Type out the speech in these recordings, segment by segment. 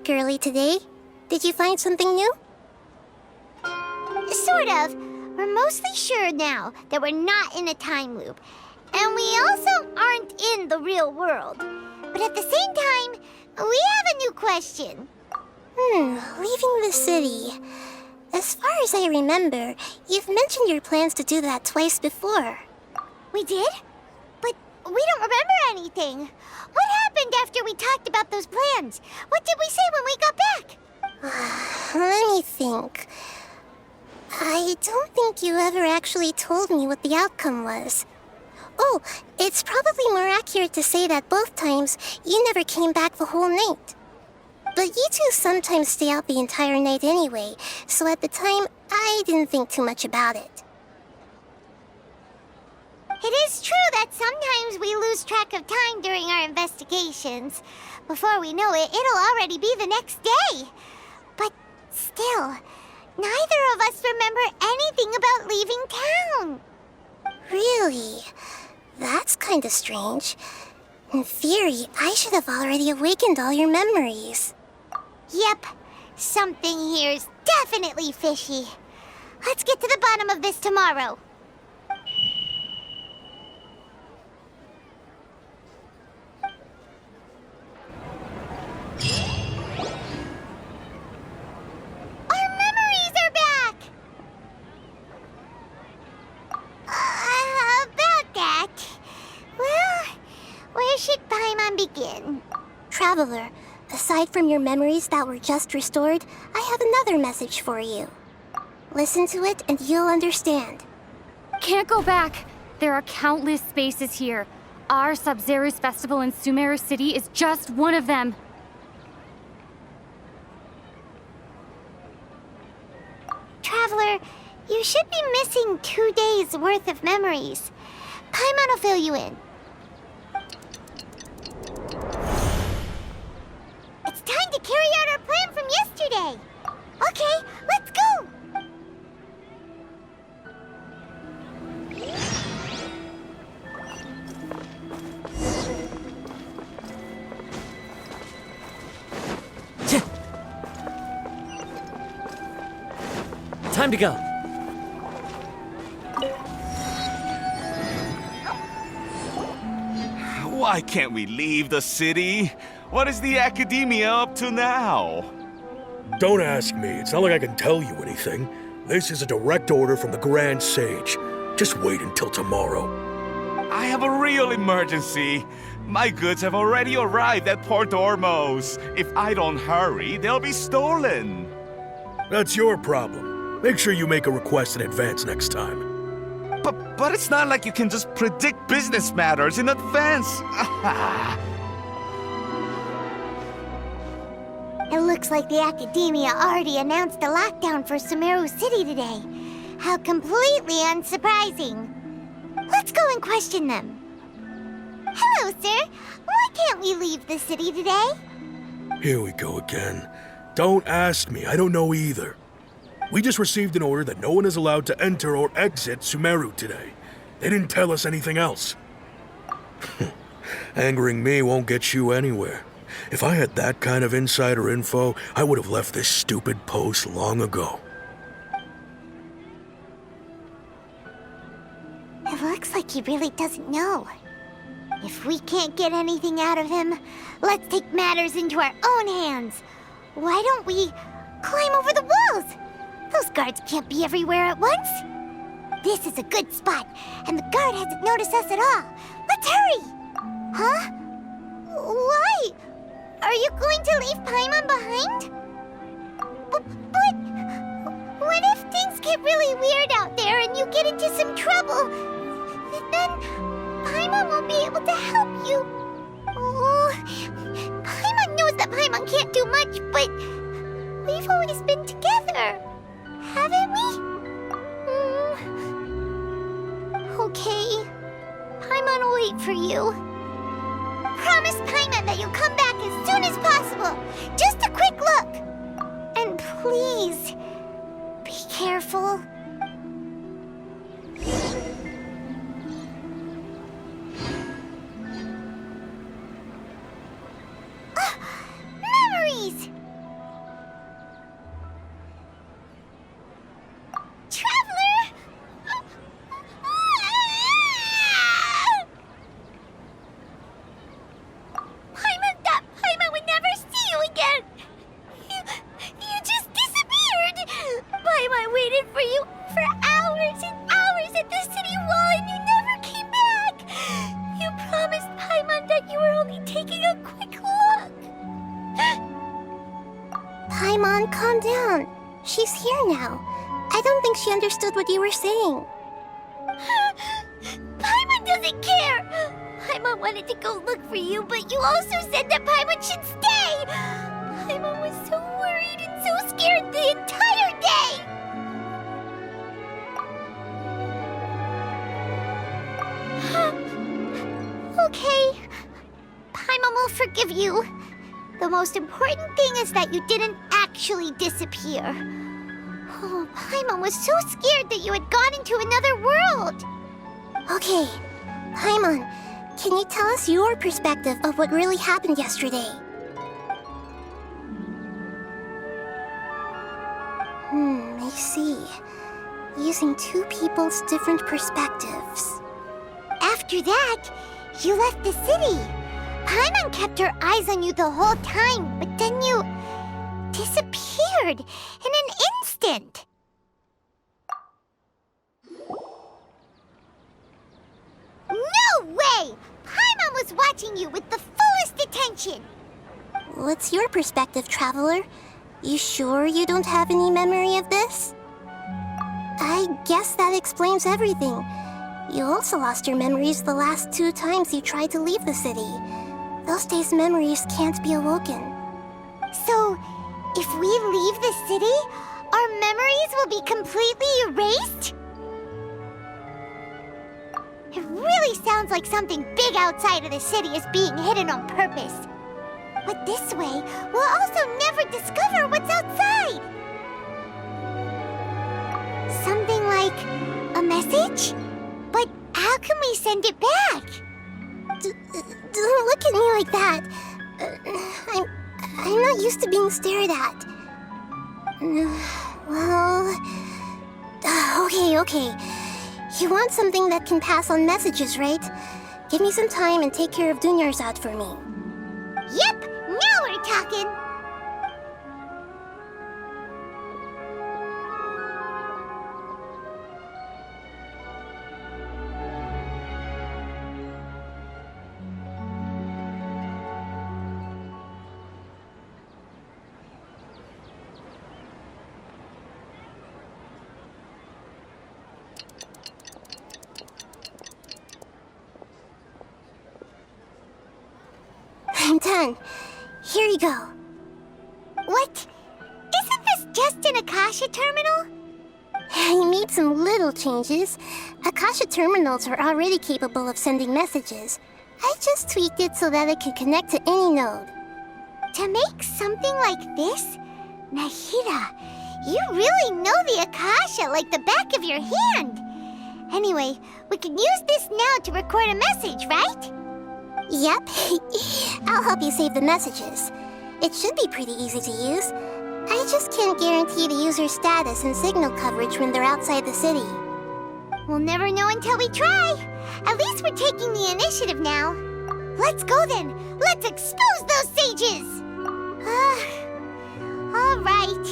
back early today. Did you find something new? Sort of. We're mostly sure now that we're not in a time loop. And we also aren't in the real world. But at the same time, we have a new question. Leaving the city. As far as I remember, you've mentioned your plans to do that twice before. We did? But we don't remember anything. What happened after we talked about those plans? What did we say when we got back? Let me think. I don't think you ever actually told me what the outcome was. Oh, it's probably more accurate to say that both times you never came back the whole night. But you two sometimes stay out the entire night anyway, so at the time, I didn't think too much about it. It is true that sometimes we lose track of time during our investigations. Before we know it, it'll already be the next day. But still, neither of us remember anything about leaving town. Really? That's kinda strange. In theory, I should have already awakened all your memories. Yep, something here's definitely fishy. Let's get to the bottom of this tomorrow. Our memories are back! About that. Well, where should Paimon begin? Traveler, aside from your memories that were just restored, I have another message for you. Listen to it and you'll understand. Can't go back. There are countless spaces here. Our Sub-Zero's festival in Sumeru City is just one of them. Traveler, you should be missing 2 days' worth of memories. Paimon will fill you in. It's time to carry out our plan from yesterday. Okay, let's go! Time to go. Why can't we leave the city? What is the academia up to now? Don't ask me. It's not like I can tell you anything. This is a direct order from the Grand Sage. Just wait until tomorrow. I have a real emergency. My goods have already arrived at Port Ormos. If I don't hurry, they'll be stolen. That's your problem. Make sure you make a request in advance next time. But it's not like you can just predict business matters in advance. It looks like the Academia already announced a lockdown for Sumeru City today. How completely unsurprising. Let's go and question them. Hello, sir. Why can't we leave the city today? Here we go again. Don't ask me. I don't know either. We just received an order that no one is allowed to enter or exit Sumeru today. They didn't tell us anything else. Angering me won't get you anywhere. If I had that kind of insider info, I would have left this stupid post long ago. It looks like he really doesn't know. If we can't get anything out of him, let's take matters into our own hands. Why don't we climb over the walls? Those guards can't be everywhere at once. This is a good spot, and the guard hasn't noticed us at all. Let's hurry! Huh? Why? Are you going to leave Paimon behind? But what if things get really weird out there and you get into some trouble? Then Paimon won't be able to help you. Oh, Paimon knows that Paimon can't do much, but we've always been together, haven't we? Okay. Paimon will wait for you. Promise Paimon that you'll come back as soon as possible. Just a quick look. And please, be careful. Memories! She's here now. I don't think she understood what you were saying. Paimon doesn't care! Paimon wanted to go look for you, but you also said that Paimon should stay! Paimon was so worried and so scared the entire day! Okay. Paimon will forgive you. The most important thing is that you didn't actually disappear. Oh, Paimon was so scared that you had gone into another world! Okay, Paimon, can you tell us your perspective of what really happened yesterday? I see. Using two people's different perspectives. After that, you left the city. Paimon kept her eyes on you the whole time, but then you disappeared in an instant. No way! Paimon was watching you with the fullest attention. What's your perspective, Traveler? You sure you don't have any memory of this? I guess that explains everything. You also lost your memories the last 2 times you tried to leave the city. Those days' memories can't be awoken. So, if we leave the city, our memories will be completely erased? It really sounds like something big outside of the city is being hidden on purpose. But this way, we'll also never discover what's outside. Something like a message? But how can we send it back? Don't look at me like that. I'm not used to being stared at. Well... Okay. You want something that can pass on messages, right? Give me some time and take care of Dunyar's out for me. Yep, now we're talking. I'm done. Here you go. What? Isn't this just an Akasha terminal? I made some little changes. Akasha terminals are already capable of sending messages. I just tweaked it so that it could connect to any node. To make something like this? Nahida, you really know the Akasha like the back of your hand. Anyway, we can use this now to record a message, right? Yep. I'll help you save the messages. It should be pretty easy to use. I just can't guarantee the user's status and signal coverage when they're outside the city. We'll never know until we try. At least we're taking the initiative now. Let's go then. Let's expose those sages. All right.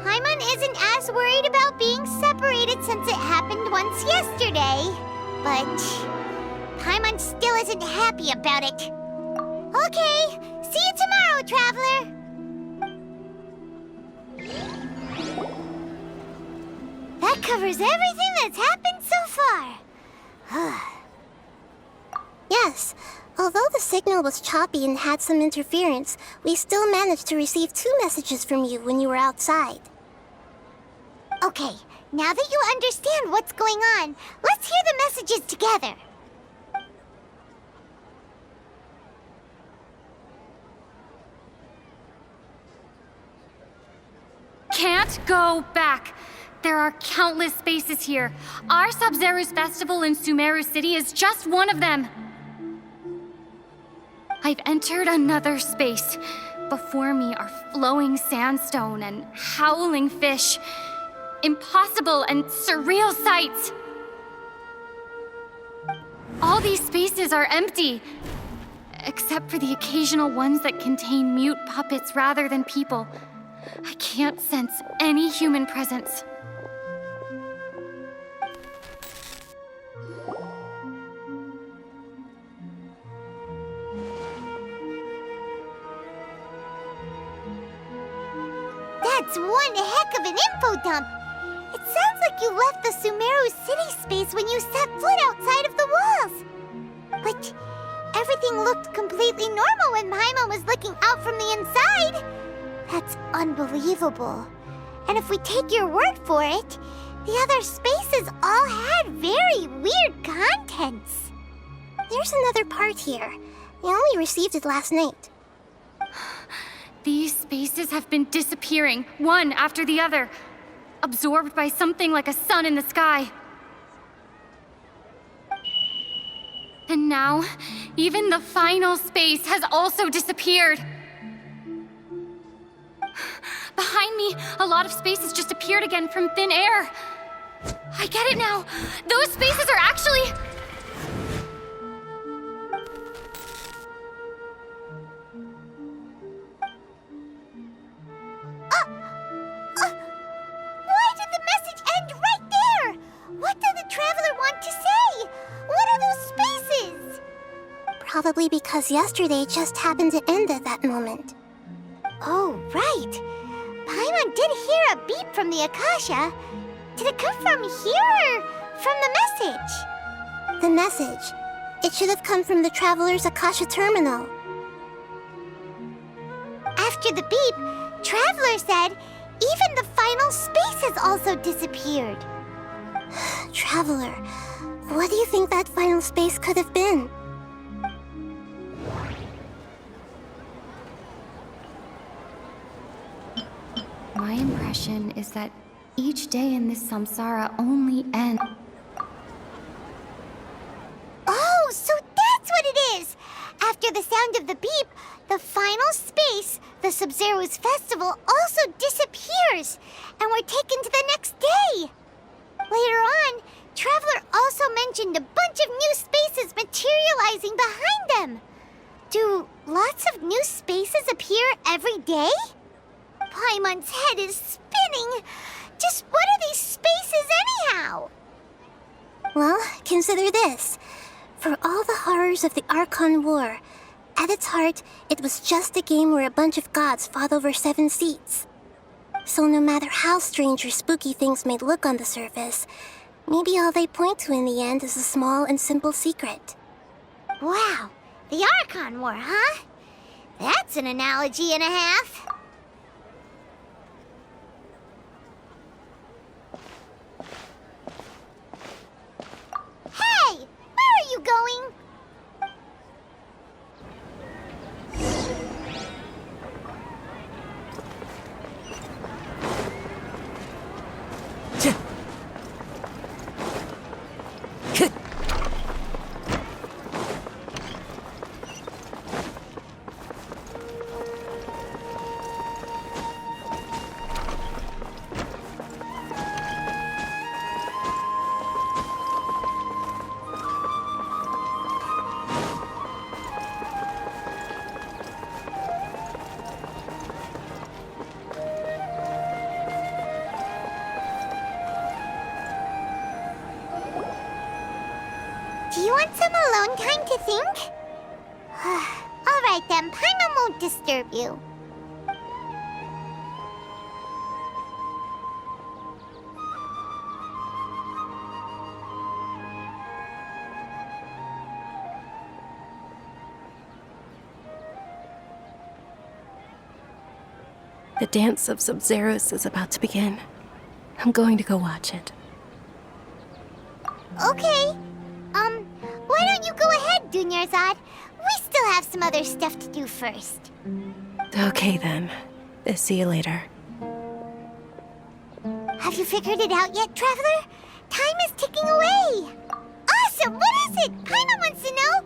Paimon isn't as worried about being separated since it happened once yesterday. But Paimon still isn't happy about it. Okay, see you tomorrow, Traveler. That covers everything that's happened so far. Yes. Although the signal was choppy and had some interference, we still managed to receive 2 messages from you when you were outside. Okay, now that you understand what's going on, let's hear the messages together. Can't go back. There are countless spaces here. Our Sub-Zero's festival in Sumeru City is just one of them. I've entered another space. Before me are flowing sandstone and howling fish. Impossible and surreal sights. All these spaces are empty, except for the occasional ones that contain mute puppets rather than people. I can't sense any human presence. That's That's one heck of an info dump. It sounds like you left the Sumeru city space when you set foot outside of the walls. But everything looked completely normal when Paimon was looking out from the inside. That's unbelievable. And if we take your word for it, the other spaces all had very weird contents. There's another part here. I only received it last night. These spaces have been disappearing, one after the other, absorbed by something like a sun in the sky. And now, even the final space has also disappeared. Behind me, a lot of spaces just appeared again from thin air. I get it now. Those spaces are actually... Why did the message end right there? What did the traveler want to say? What are those spaces? Probably because yesterday just happened to end at that moment. Oh, right. Paimon did hear a beep from the Akasha. Did it come from here or from the message? The message. It should have come from the Traveler's Akasha terminal. After the beep, Traveler said even the final spaces also disappeared. Traveler, what do you think that final space could have been? My impression is that each day in this samsara only ends. Oh, so that's what it is! After the sound of the beep, the final space, the Sub-Zero's festival, also disappears, and we're taken to the next day. Later on, Traveler also mentioned a bunch of new spaces materializing behind them. Do lots of new spaces appear every day? Paimon's head is spinning. Just what are these spaces anyhow? Well, consider this. For all the horrors of the Archon War, at its heart, it was just a game where a bunch of gods fought over 7 seats. So no matter how strange or spooky things may look on the surface, maybe all they point to in the end is a small and simple secret. Wow, the Archon War, huh? That's an analogy and a half. Hey! Where are you going? Do you want some alone time to think? All right then, Paimon won't disturb you. The dance of Sub-Zeros is about to begin. I'm going to go watch it. Okay. Why don't you go ahead, Dunyarzad? We still have some other stuff to do first. Okay then. See you later. Have you figured it out yet, Traveler? Time is ticking away. Awesome! What is it? Paimon wants to know.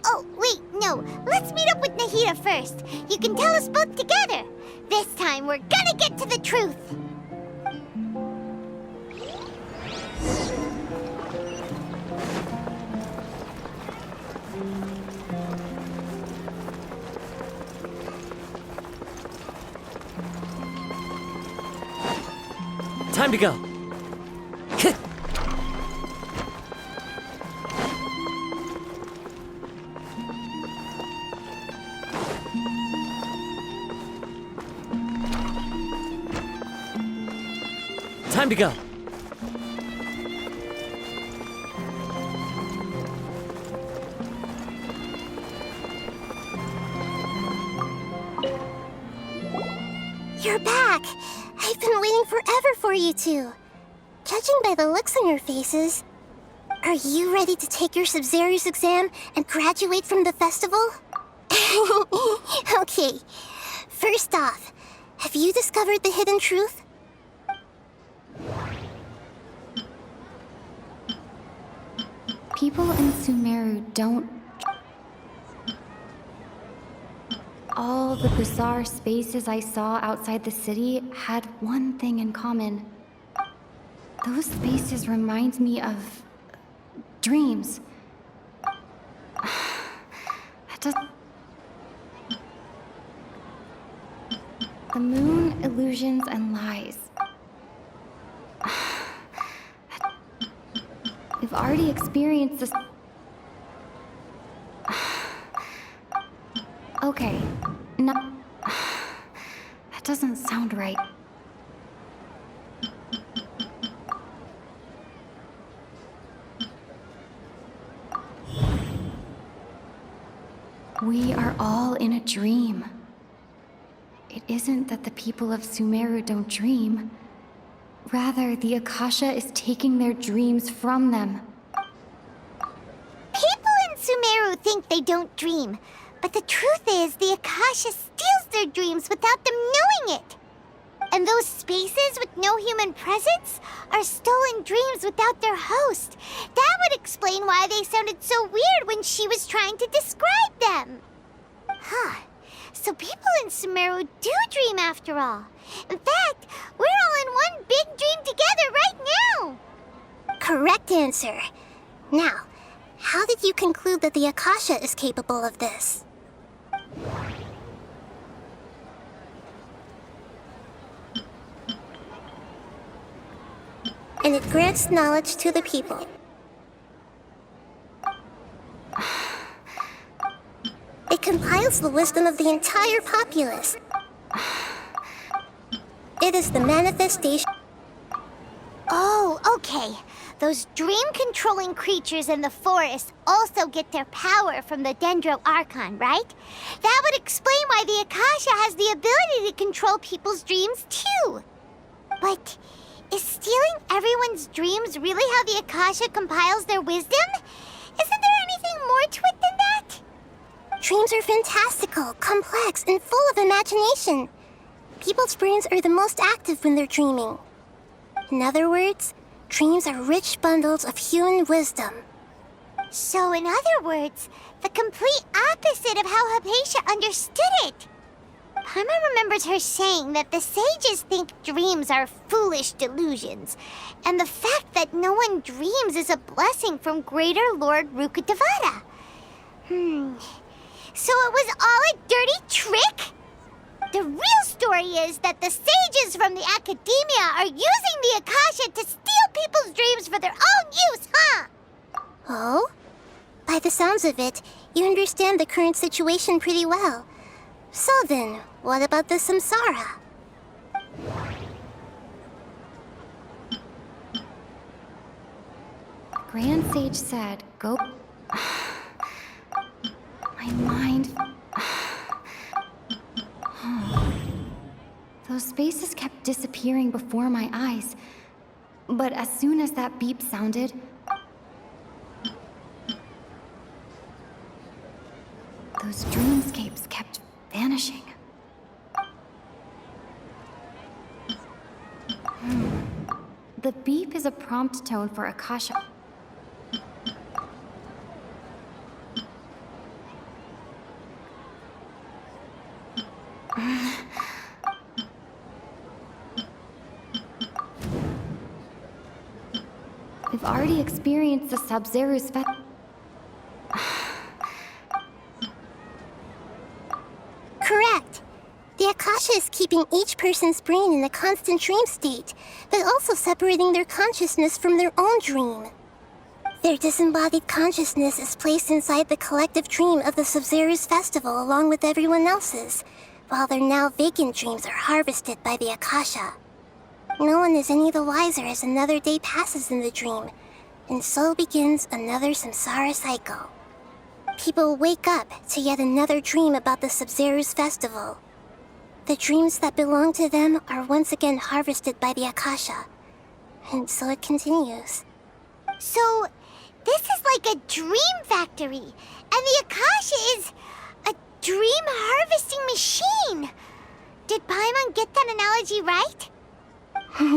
Oh, wait, no. Let's meet up with Nahida first. You can tell us both together. This time, we're gonna get to the truth. Time to go. Time to go. You're back! I've been waiting forever for you two. Judging by the looks on your faces, are you ready to take your Sub-Zero's exam and graduate from the festival? Okay, first off, have you discovered the hidden truth? People in Sumeru don't. All the bizarre spaces I saw outside the city had one thing in common. Those spaces remind me of dreams. That does. The moon, illusions, and lies. We've already experienced this. Okay, no. That doesn't sound right. We are all in a dream. It isn't that the people of Sumeru don't dream. Rather, the Akasha is taking their dreams from them. People in Sumeru think they don't dream, but the truth is the Akasha steals their dreams without them knowing it. And those spaces with no human presence are stolen dreams without their host. That would explain why they sounded so weird when she was trying to describe them. Huh. So people in Sumeru do dream after all. In fact, we're all in one big dream together right now. Correct answer. Now, how did you conclude that the Akasha is capable of this? And it grants knowledge to the people. It compiles the wisdom of the entire populace. It is the manifestation. Oh, okay. Those dream-controlling creatures in the forest also get their power from the Dendro Archon, right? That would explain why the Akasha has the ability to control people's dreams, too. But is stealing everyone's dreams really how the Akasha compiles their wisdom? Isn't there anything more to it than that? Dreams are fantastical, complex, and full of imagination. People's brains are the most active when they're dreaming. In other words, dreams are rich bundles of human wisdom. So, in other words, the complete opposite of how Hypatia understood it. Paimon remembers her saying that the sages think dreams are foolish delusions, and the fact that no one dreams is a blessing from Greater Lord Rukkhadevata. So it was all a dirty trick? The real story is that the sages from the academia are using the Akasha to steal people's dreams for their own use, huh? Oh? By the sounds of it, you understand the current situation pretty well. So then, what about the samsara? Grand Sage said, go. My mind. Those spaces kept disappearing before my eyes. But as soon as that beep sounded, those dreamscapes kept vanishing. The beep is a prompt tone for Akasha. We've already experienced the Sub-Zero's Correct. The Akasha is keeping each person's brain in a constant dream state, but also separating their consciousness from their own dream. Their disembodied consciousness is placed inside the collective dream of the Sub-Zero's festival along with everyone else's, while their now vacant dreams are harvested by the Akasha. No one is any the wiser as another day passes in the dream, and so begins another samsara cycle. People wake up to yet another dream about the Sub-Zero's festival. The dreams that belong to them are once again harvested by the Akasha, and so it continues. So, this is like a dream factory, and the Akasha is a dream harvesting machine. Did Paimon get that analogy right?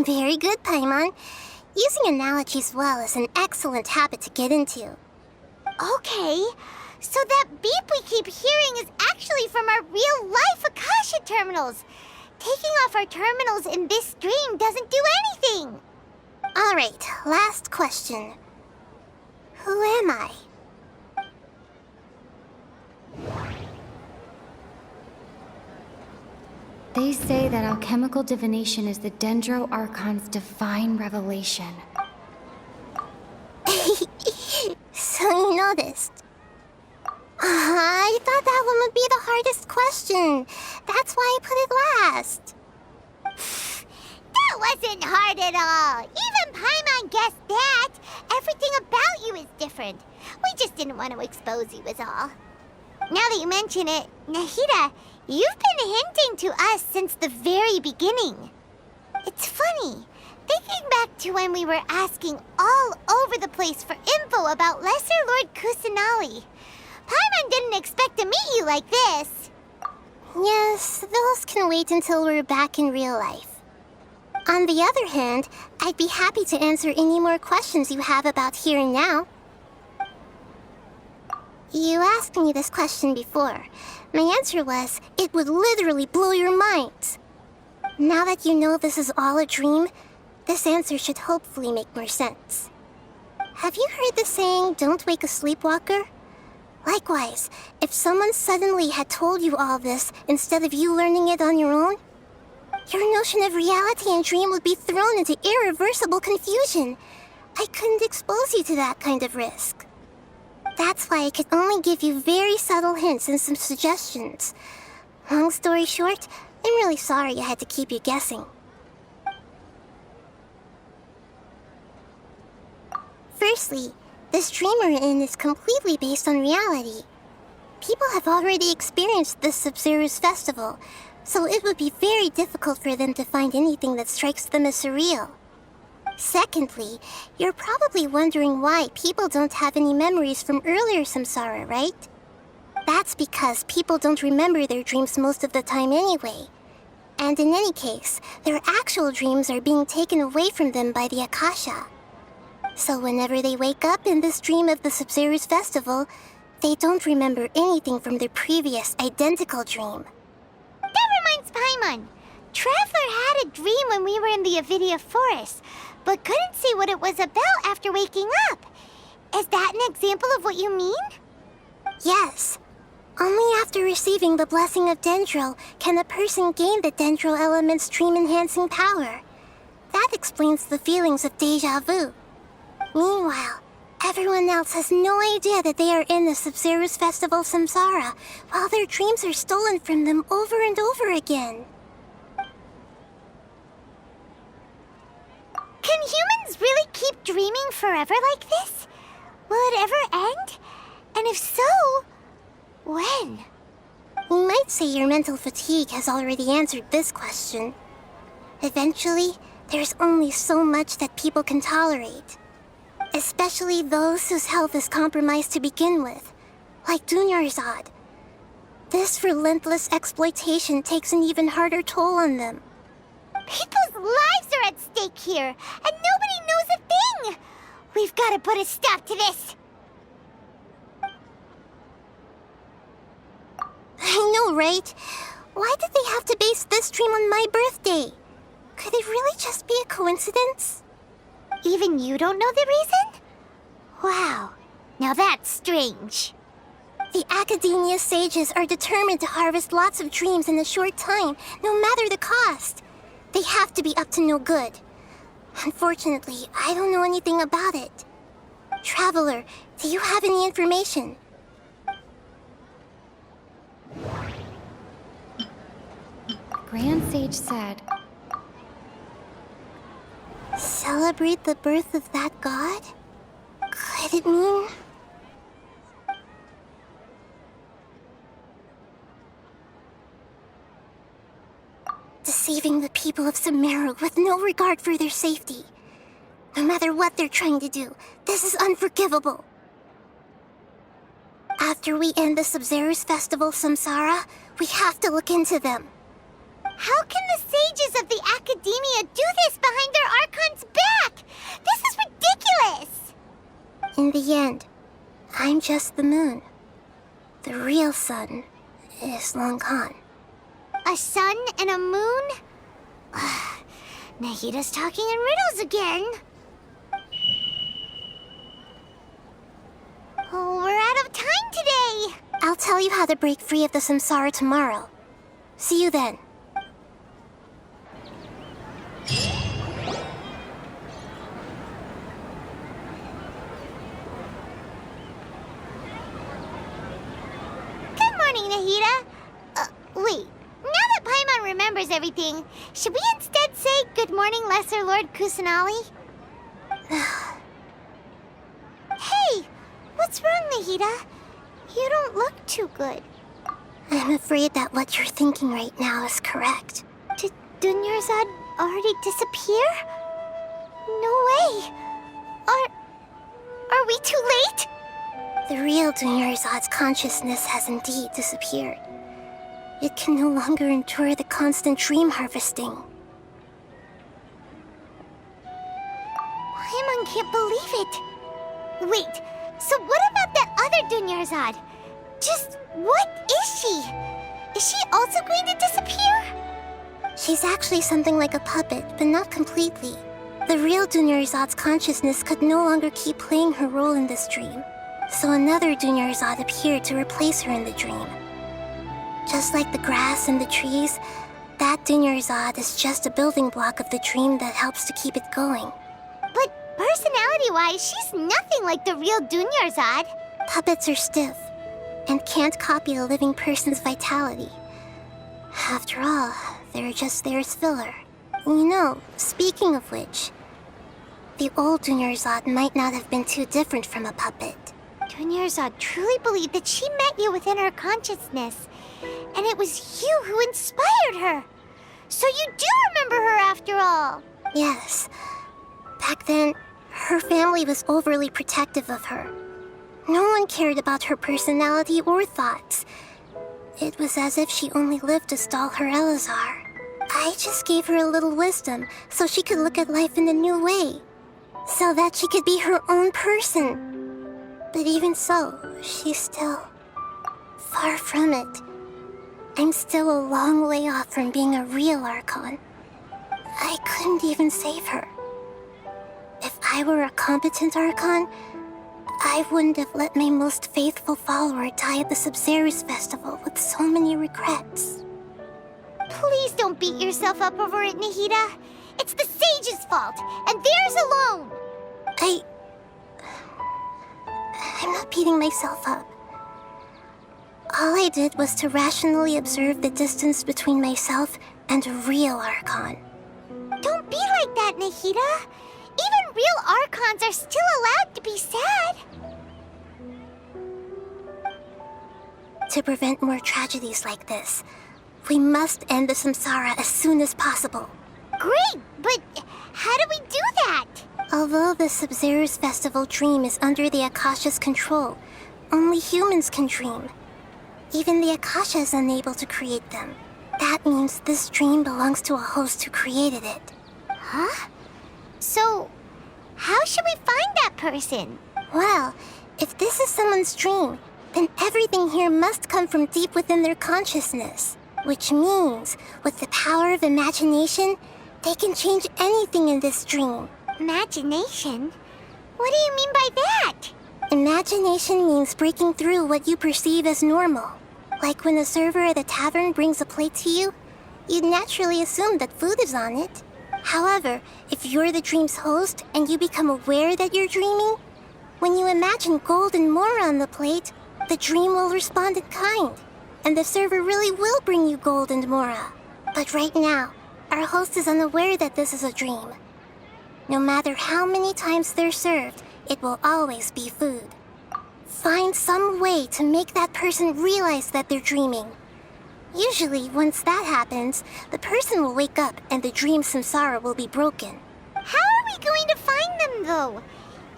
Very good, Paimon. Using analogies well is an excellent habit to get into. Okay, so that beep we keep hearing is actually from our real-life Akasha terminals. Taking off our terminals in this dream doesn't do anything. Alright, last question. Who am I? They say that alchemical divination is the Dendro Archon's divine revelation. So you noticed. I thought that one would be the hardest question. That's why I put it last. That wasn't hard at all. Even Paimon guessed that. Everything about you is different. We just didn't want to expose you is all. Now that you mention it, Nahida, you've been hinting to us since the very beginning. It's funny, thinking back to when we were asking all over the place for info about Lesser Lord Kusanali. Paimon didn't expect to meet you like this. Yes, those can wait until we're back in real life. On the other hand, I'd be happy to answer any more questions you have about here and now. You asked me this question before. My answer was, it would literally blow your mind. Now that you know this is all a dream, this answer should hopefully make more sense. Have you heard the saying, don't wake a sleepwalker? Likewise, if someone suddenly had told you all this instead of you learning it on your own, your notion of reality and dream would be thrown into irreversible confusion. I couldn't expose you to that kind of risk. That's why I could only give you very subtle hints and some suggestions. Long story short, I'm really sorry I had to keep you guessing. Firstly, this dream we're in is completely based on reality. People have already experienced this Sub-Zero's festival, so it would be very difficult for them to find anything that strikes them as surreal. Secondly, you're probably wondering why people don't have any memories from earlier samsara, right? That's because people don't remember their dreams most of the time anyway. And in any case, their actual dreams are being taken away from them by the Akasha. So whenever they wake up in this dream of the Sub-Zero's festival, they don't remember anything from their previous identical dream. That reminds Paimon. Traveler had a dream when we were in the Avidia Forest, but couldn't see what it was about after waking up. Is that an example of what you mean? Yes. Only after receiving the blessing of Dendro can a person gain the Dendro element's dream-enhancing power. That explains the feelings of déjà vu. Meanwhile, everyone else has no idea that they are in the Sub-Zero's festival samsara, while their dreams are stolen from them over and over again. Can humans really keep dreaming forever like this? Will it ever end? And if so, when? You might say your mental fatigue has already answered this question. Eventually, there's only so much that people can tolerate. Especially those whose health is compromised to begin with, like Dunyarzad. This relentless exploitation takes an even harder toll on them. People's lives are at stake here, and nobody knows a thing! We've got to put a stop to this! I know, right? Why did they have to base this dream on my birthday? Could it really just be a coincidence? Even you don't know the reason? Wow, now that's strange. The Academia sages are determined to harvest lots of dreams in a short time, no matter the cost. They have to be up to no good. Unfortunately, I don't know anything about it. Traveler, do you have any information? Grand Sage said, Celebrate the birth of that god? Could it mean... deceiving the people of Sumeru with no regard for their safety? No matter what they're trying to do, this is unforgivable. After we end the Sub-Zero's festival, Samsara, we have to look into them. How can the sages of the Academia do this behind their Archon's back? This is ridiculous! In the end, I'm just the moon. The real sun is long gone. A sun and a moon? Nahida's talking in riddles again. Oh, we're out of time today. I'll tell you how to break free of the samsara tomorrow. See you then. Good morning, Nahida. Wait. Now that Paimon remembers everything, should we instead say good morning, Lesser Lord Kusanali? Hey! What's wrong, Nahida? You don't look too good. I'm afraid that what you're thinking right now is correct. Did Dunyarzad already disappear? No way! Are we too late? The real Dunyarzad's consciousness has indeed disappeared. It can no longer endure the constant dream harvesting. Paimon can't believe it. Wait, so what about that other Dunyarzad? Just what is she? Is she also going to disappear? She's actually something like a puppet, but not completely. The real Dunyarzad's consciousness could no longer keep playing her role in this dream, so another Dunyarzad appeared to replace her in the dream. Just like the grass and the trees, that Dunyarzad is just a building block of the dream that helps to keep it going. But personality-wise, she's nothing like the real Dunyarzad. Puppets are stiff and can't copy a living person's vitality. After all, they're just there as filler. You know, speaking of which, the old Dunyarzad might not have been too different from a puppet. Dunyarzad truly believed that she met you within her consciousness, and it was you who inspired her. So you do remember her after all. Yes. Back then, her family was overly protective of her. No one cared about her personality or thoughts. It was as if she only lived to stall her Elazar. I just gave her a little wisdom so she could look at life in a new way, so that she could be her own person. But even so, she's still far from it. I'm still a long way off from being a real Archon. I couldn't even save her. If I were a competent Archon, I wouldn't have let my most faithful follower die at the Sub-Zero's festival with so many regrets. Please don't beat yourself up over it, Nahida. It's the sage's fault, and theirs alone. I'm not beating myself up. All I did was to rationally observe the distance between myself and a real Archon. Don't be like that, Nahida. Even real Archons are still allowed to be sad. To prevent more tragedies like this, we must end the samsara as soon as possible. Great, but how do we do that? Although the Sub-Zero's festival dream is under the Akasha's control, only humans can dream. Even the Akasha is unable to create them. That means this dream belongs to a host who created it. Huh? So, how should we find that person? Well, if this is someone's dream, then everything here must come from deep within their consciousness. Which means, with the power of imagination, they can change anything in this dream. Imagination? What do you mean by that? Imagination means breaking through what you perceive as normal. Like when a server at a tavern brings a plate to you, you'd naturally assume that food is on it. However, if you're the dream's host and you become aware that you're dreaming, when you imagine gold and more on the plate, the dream will respond in kind, and the server really will bring you gold and mora. But right now, our host is unaware that this is a dream. No matter how many times they're served, it will always be food. Find some way to make that person realize that they're dreaming. Usually, once that happens, the person will wake up and the dream samsara will be broken. How are we going to find them, though?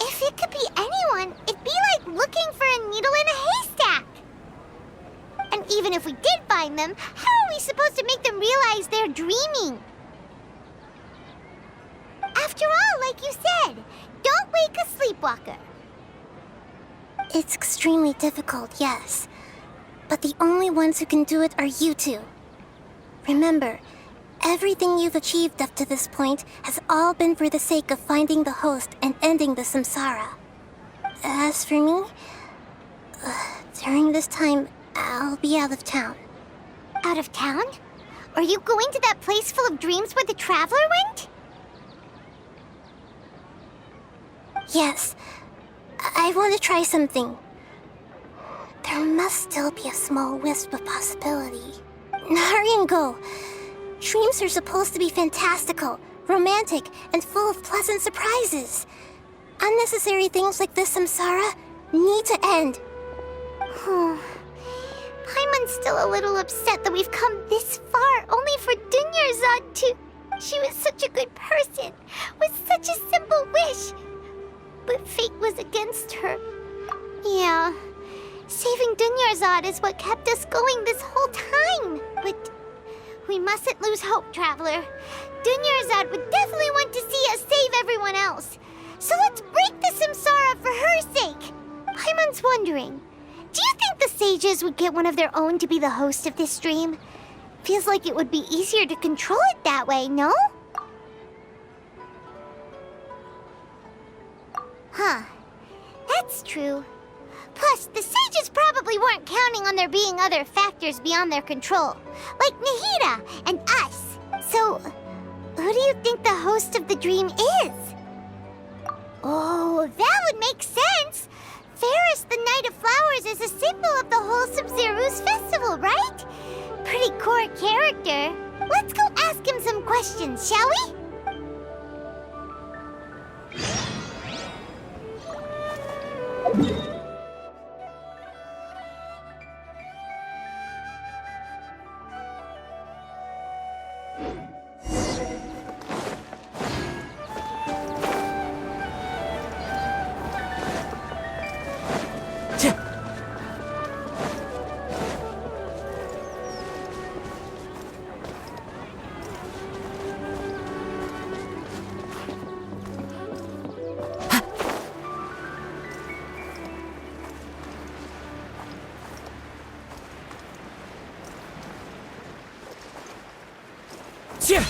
If it could be anyone, it'd be like looking for a needle in a haystack. And even if we did find them, how are we supposed to make them realize they're dreaming? After all, like you said, don't wake a sleepwalker. It's extremely difficult, yes. But the only ones who can do it are you two. Remember, everything you've achieved up to this point has all been for the sake of finding the host and ending the samsara. As for me, during this time, I'll be out of town. Out of town? Are you going to that place full of dreams where the traveler went? Yes, I want to try something. There must still be a small wisp of possibility. Hurry and go. Dreams are supposed to be fantastical, romantic, and full of pleasant surprises. Unnecessary things like this samsara need to end. Paimon's still a little upset that we've come this far only for Dunyarzad to... She was such a good person, with such a simple wish. But fate was against her. Yeah, saving Dunyarzad is what kept us going this whole time. But we mustn't lose hope, Traveler. Dunyarzad would definitely want to see us save everyone else. So let's break the samsara for her sake. Paimon's wondering, do you think the sages would get one of their own to be the host of this stream? Feels like it would be easier to control it that way, no? Huh. That's true. Plus, the sages probably weren't counting on there being other factors beyond their control, like Nahida and us. So, who do you think the host of the dream is? Oh, that would make sense. Ferris, the Knight of Flowers, is a symbol of the wholesome Zeru's festival, right? Pretty core character. Let's go ask him some questions, shall we? Yeah.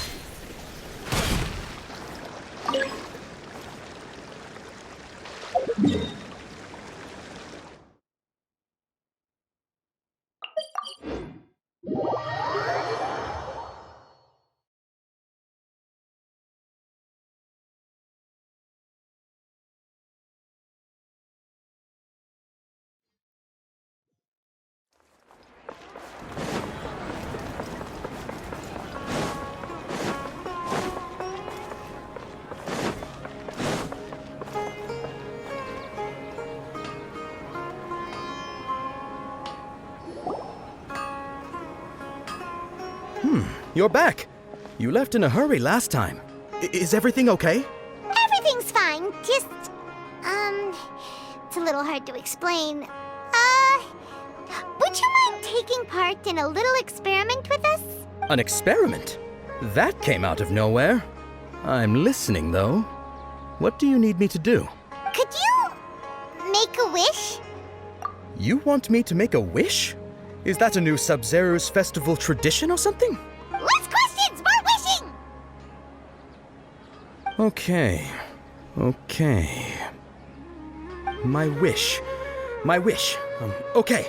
You're back. You left in a hurry last time. Is everything okay? Everything's fine. Just, it's a little hard to explain. Would you mind taking part in a little experiment with us? An experiment? That came out of nowhere. I'm listening, though. What do you need me to do? Could you make a wish? You want me to make a wish? Is that a new Sub-Zero's festival tradition or something? Less questions, more wishing! Okay. My wish. Okay.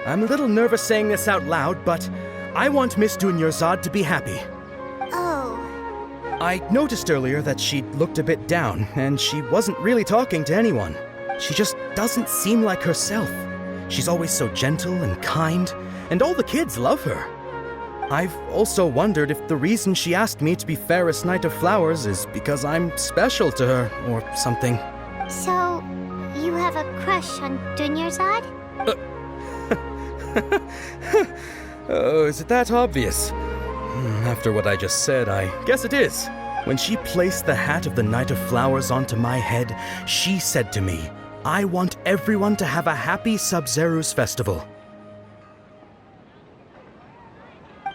I'm a little nervous saying this out loud, but I want Miss Dunyarzad to be happy. Oh. I noticed earlier that she looked a bit down, and she wasn't really talking to anyone. She just doesn't seem like herself. She's always so gentle and kind, and all the kids love her. I've also wondered if the reason she asked me to be Fairest Knight of Flowers is because I'm special to her or something. So, you have a crush on Dunyarzad? Oh, is it that obvious? After what I just said, I guess it is. When she placed the hat of the Knight of Flowers onto my head, she said to me, "I want everyone to have a happy Sub-Zero's festival."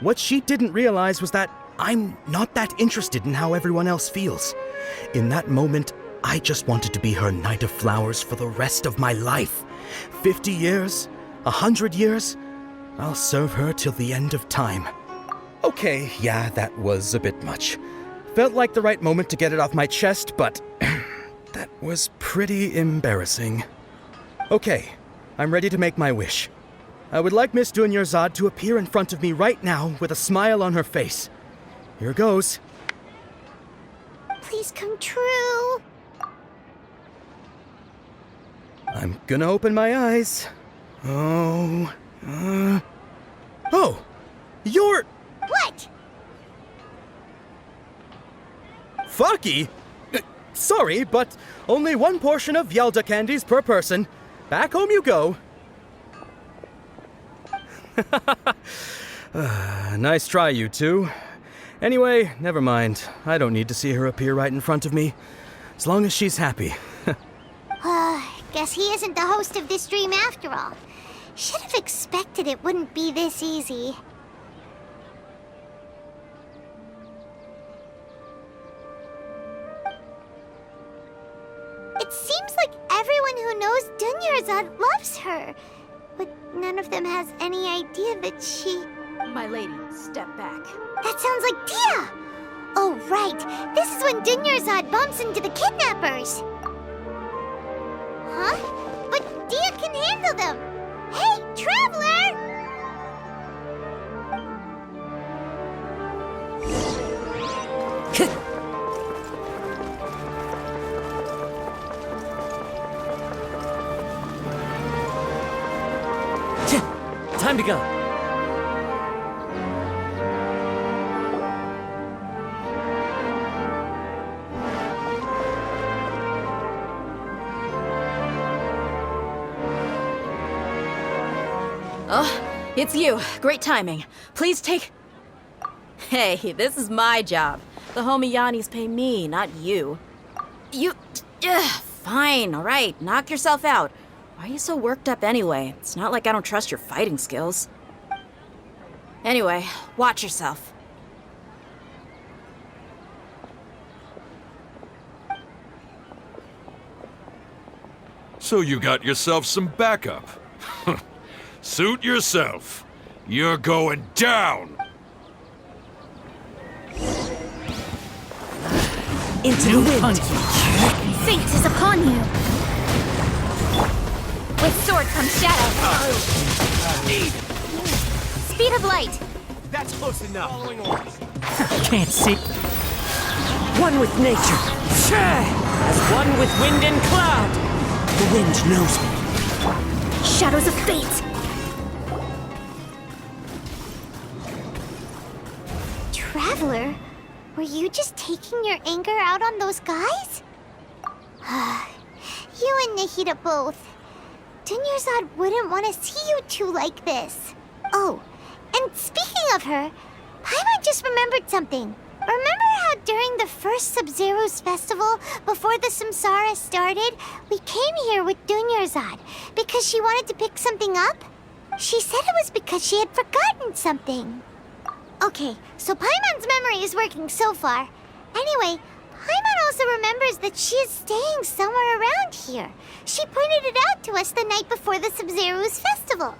What she didn't realize was that I'm not that interested in how everyone else feels. In that moment, I just wanted to be her Knight of Flowers for the rest of my life. 50 years? 100 years? I'll serve her till the end of time. Okay, yeah, that was a bit much. Felt like the right moment to get it off my chest, but that was pretty embarrassing. Okay, I'm ready to make my wish. I would like Miss Dunyarzad to appear in front of me right now with a smile on her face. Here goes. Please come true. I'm gonna open my eyes. Oh, you're... What? Faki? Sorry, but only one portion of Yalda candies per person. Back home you go. Nice try, you two. Anyway, never mind. I don't need to see her appear right in front of me. As long as she's happy. Guess he isn't the host of this dream after all. Should have expected it wouldn't be this easy. It seems like everyone who knows Dunyarzad loves her, but none of them has any idea that she... My lady, step back. That sounds like Dia! Oh, right. This is when Dunyarzad bumps into the kidnappers. Huh? But Dia can handle them! Hey, Traveler! Time to go. Oh, it's you. Great timing. Please take... Hey, this is my job. The homie Yannis pay me, not you. You... Fine, all right. Knock yourself out. Why are you so worked up anyway? It's not like I don't trust your fighting skills. Anyway, watch yourself. So you got yourself some backup. Suit yourself. You're going down! Into the wind. Fate is upon you! With sword comes shadow. Speed of light. That's close enough. Can't see. One with nature. As one with wind and cloud. The wind knows me. Shadows of fate. Traveler, were you just taking your anger out on those guys? You and Nahida both. Dunyarzad wouldn't want to see you two like this. Oh, and speaking of her, Paimon just remembered something. Remember how during the first Sub-Zero's festival, before the Samsara started, we came here with Dunyarzad because she wanted to pick something up? She said it was because she had forgotten something. Okay, so Paimon's memory is working so far. Anyway, Paimon also remembers that she is staying somewhere around here. She pointed it out to us the night before the Sub-Zero's festival.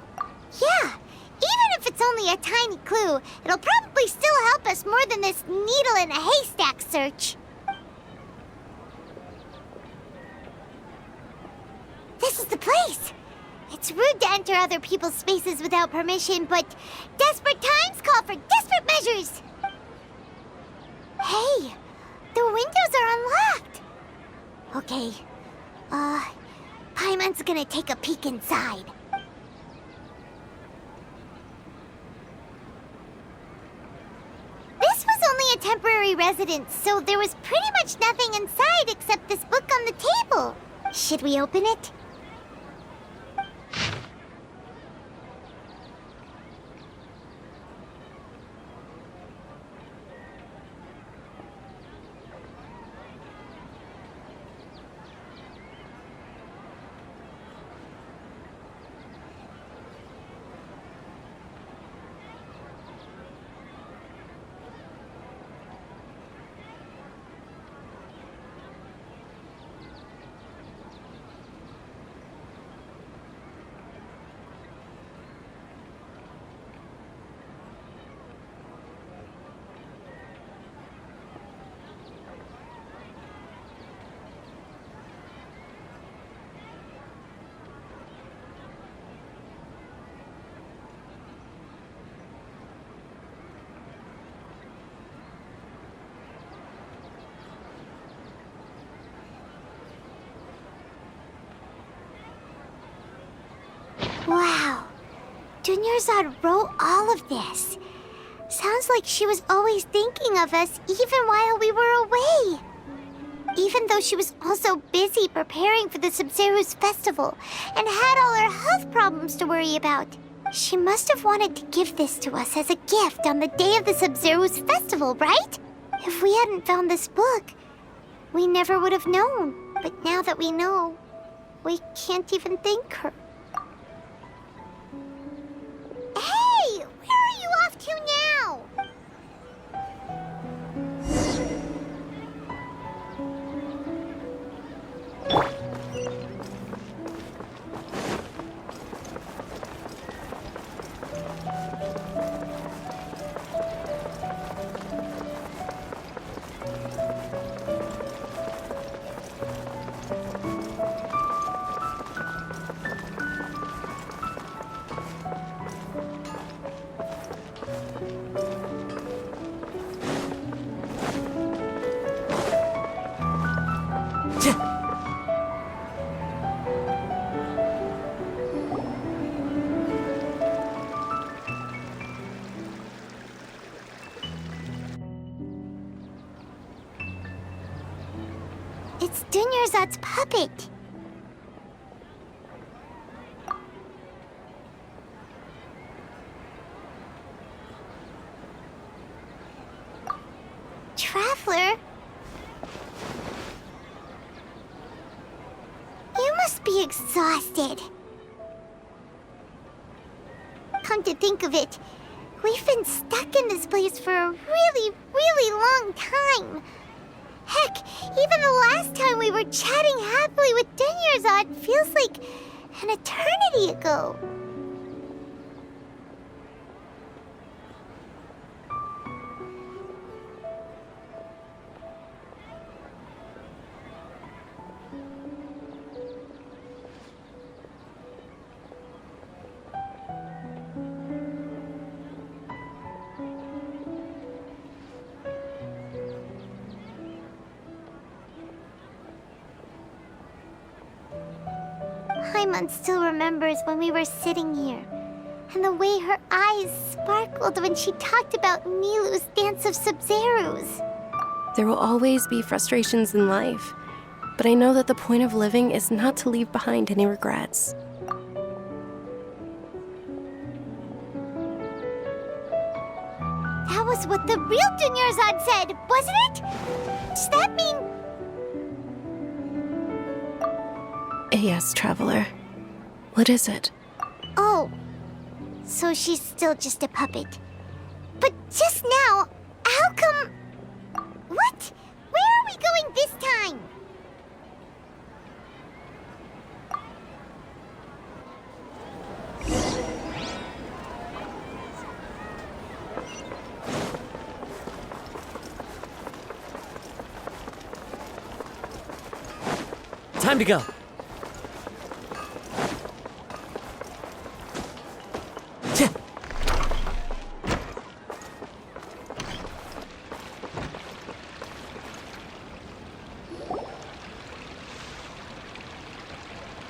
Yeah, even if it's only a tiny clue, it'll probably still help us more than this needle in a haystack search. This is the place. It's rude to enter other people's spaces without permission, but desperate times call for desperate measures. Hey, the windows are unlocked. Okay, Paimon's gonna take a peek inside. residence, so there was pretty much nothing inside except this book on the table. Should we open it? Wow. Dunyarzad wrote all of this. Sounds like she was always thinking of us even while we were away. Even though she was also busy preparing for the Sub-Zero's festival and had all her health problems to worry about. She must have wanted to give this to us as a gift on the day of the Sub-Zero's festival, right? If we hadn't found this book, we never would have known. But now that we know, we can't even thank her. Hey! Where are you off to now? It's Dunyarzad's puppet. Traveler? You must be exhausted. Come to think of it, we've been stuck in this place for a really, really long time. Heck, even the last time we were chatting happily with Dunyarzad feels like an eternity ago. Paimon still remembers when we were sitting here, and the way her eyes sparkled when she talked about Nilou's Dance of Sub-Zeros. There will always be frustrations in life, but I know that the point of living is not to leave behind any regrets. That was what the real Dunyarzad said, wasn't it? Does that mean... Yes, Traveler. What is it? Oh, so she's still just a puppet. But just now, how come... What? Where are we going this time? Time to go.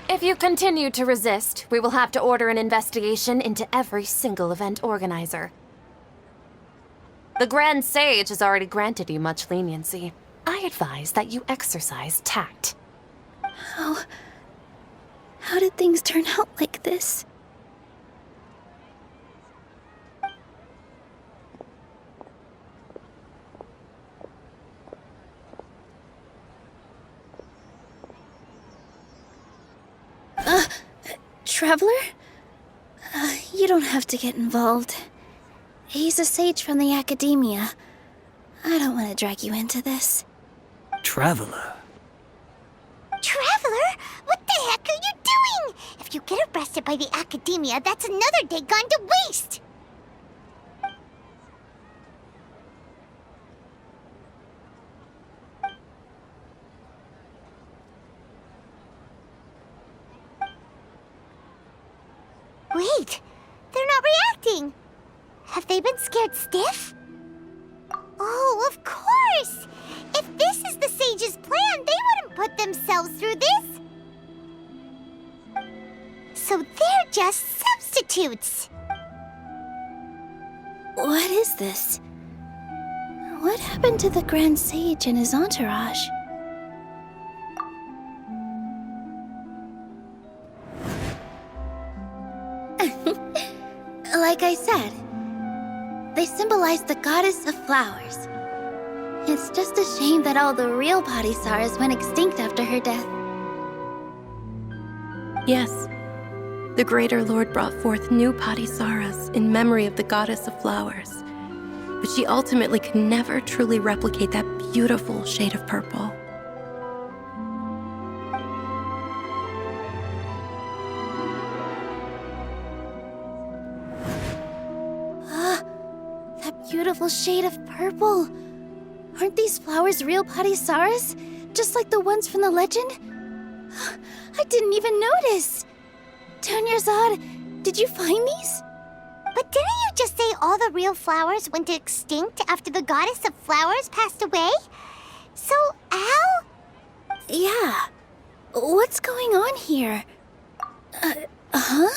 If you continue to resist, we will have to order an investigation into every single event organizer. The Grand Sage has already granted you much leniency. I advise that you exercise tact. How did things turn out like this? Traveler? You don't have to get involved. He's a sage from the academia. I don't want to drag you into this. Traveler. Traveler? What the heck are you doing? If you get arrested by the academia, that's another day gone to waste! Wait, they're not reacting. Have they been scared stiff? Oh, of course! If this is the sage's plan, they wouldn't put themselves through this. So they're just substitutes. What is this? What happened to the Grand Sage and his entourage? Like I said, they symbolize the goddess of flowers. It's just a shame that all the real Padisaras went extinct after her death. Yes, the Greater Lord brought forth new Padisaras in memory of the goddess of flowers, but she ultimately could never truly replicate that beautiful shade of purple. That beautiful shade of purple. Aren't these flowers real Padisaras? Just like the ones from the legend? I didn't even notice. Dunyarzad, did you find these? But didn't you just say all the real flowers went extinct after the goddess of flowers passed away? So, Al? Yeah. What's going on here? Huh?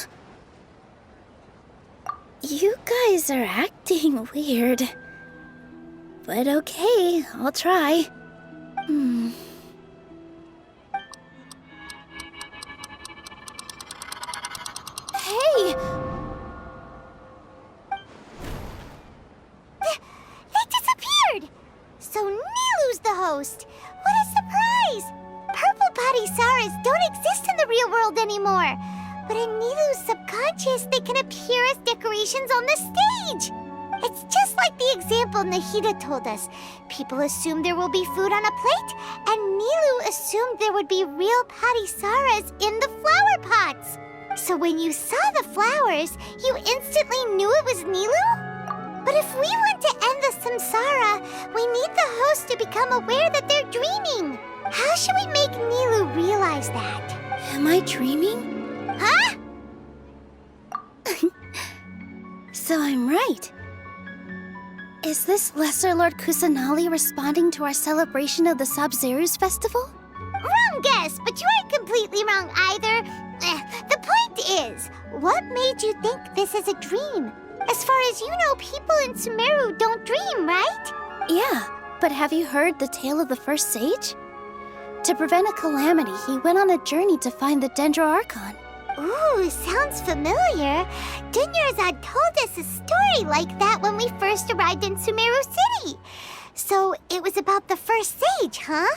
You guys are acting weird. But okay, I'll try. Hey! They disappeared! So Nilu's the host! What a surprise! Purple Padisaras don't exist in the real world anymore. But in Nilu's subconscious, they can appear as decorations on the stage. It's just like the example Nahida told us. People assumed there will be food on a plate, and Nilu assumed there would be real Padisaras in the flower pots. So when you saw the flowers, you instantly knew it was Nilu? But if we want to end the samsara, we need the host to become aware that they're dreaming. How should we make Nilu realize that? Am I dreaming? Huh? So I'm right. Is this Lesser Lord Kusanali responding to our celebration of the Sabzeruz festival? Wrong guess, but you aren't completely wrong either. The point is, what made you think this is a dream? As far as you know, people in Sumeru don't dream, right? Yeah, but have you heard the tale of the first sage? To prevent a calamity, he went on a journey to find the Dendro Archon. Ooh, sounds familiar. Dunyarzad told us a story like that when we first arrived in Sumeru City. So it was about the first sage, huh?